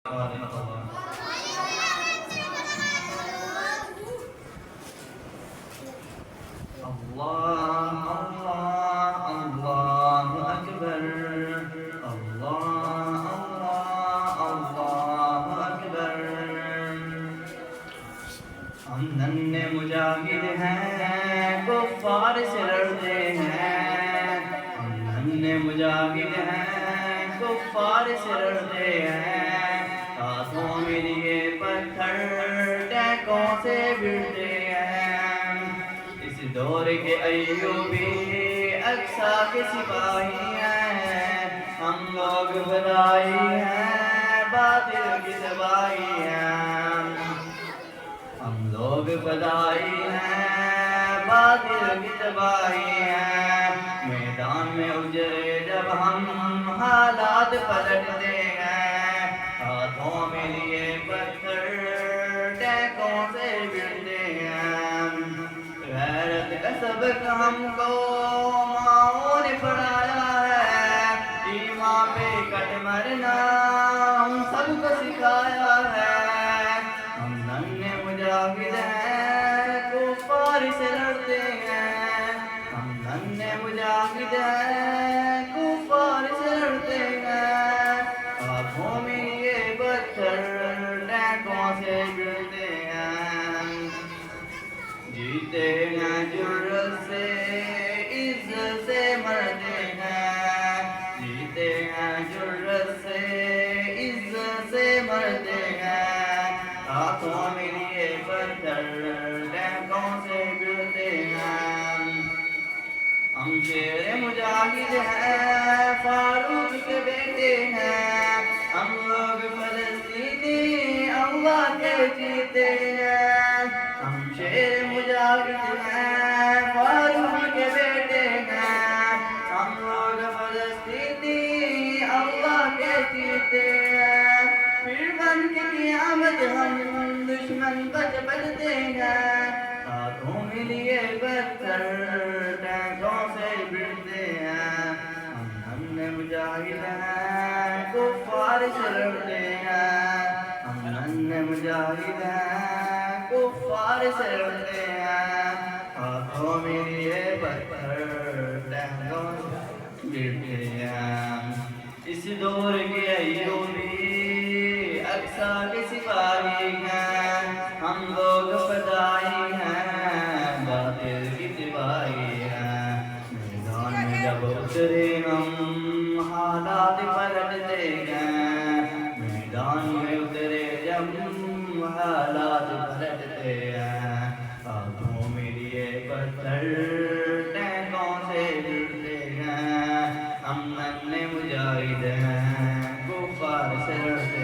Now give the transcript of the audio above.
ہم ننھے مجاہد ہیں کفار سے لڑتے ہیں، ہم ننھے مجاہد ہیں کفار سے لڑتے ہیں، ہاتھوں میں لیے پتھر ٹینکوں سے بھڑتے ہیں۔ اس دور کے ایوبی اقصی کے سپاہی ہیں، ہم لوگ فدائی ہیں باطل کی تباہی ہیں، ہم لوگ فدائی ہیں باطل کی تباہی ہیں۔ میدان میں اجڑے جب ہم حالات پلٹتے ہیں، ہاتھوں میں لیے پتھر ٹینکوں سے بھڑتے ہیں۔ غیرت کا سبق ہم کو ماؤں نے پڑھایا ہے، ایمان پہ کٹ مرنا ہم سب کو سکھایا ہے۔ ہم ننھے مجاہد ہیں کفار سے لڑتے ہیں، ہم ننھے مجاہد ہیں کفار سے لڑتے ہیں، ہاتھوں میں یہ پتھر ٹینکوں سے بھڑتے ہیں۔ جیتے ہیں جرأت سے عزت سے مرتے ہیں، جیتے ہیں جرأت سے عزت سے مرتے ہیں، ہاتھوں میں لیے پتھر ٹینکوں سے بھڑتے ہیں۔ ہم شیر مجاہد ہیں فاروق کے بیٹے ہیں، ہم لوگ فلسطینی اللہ کے چیتے ہیں۔ ہم شیر مجاہد ہیں فاروق کے بیٹے ہیں، ہم لوگ فلسطینی اللہ کے چیتے ہیں۔ پھر بن کے قیامت ہم دشمن بچ بچتے ہیں، ہاتھوں میں لیے پتھر ٹینکوں سے بھڑتے ہیں۔ ہم ننھے مجاہد ہیں کفار سے لڑتے ہیں، ہم ننھے مجاہد ہیں کفار سے لڑتے ہیں، ہاتھوں میں لیے پتھر ٹینکوں سے بھڑتے ہیں۔ اس دور کے ایوبی اقصی کے سپاہی ہیں، ہم لوگ فدائی ہیں باطل کی تباہی ہیں۔ میدان میں جب اترے ہم حالات پلٹتے ہیں، میدان میں اترے جب حالات پلٹتے ہیں، ہاتھوں میں لیے پتھر ٹینکوں سے بھڑتے ہیں۔ ہم ننھے مجاہد ہیں کفار سے لڑتے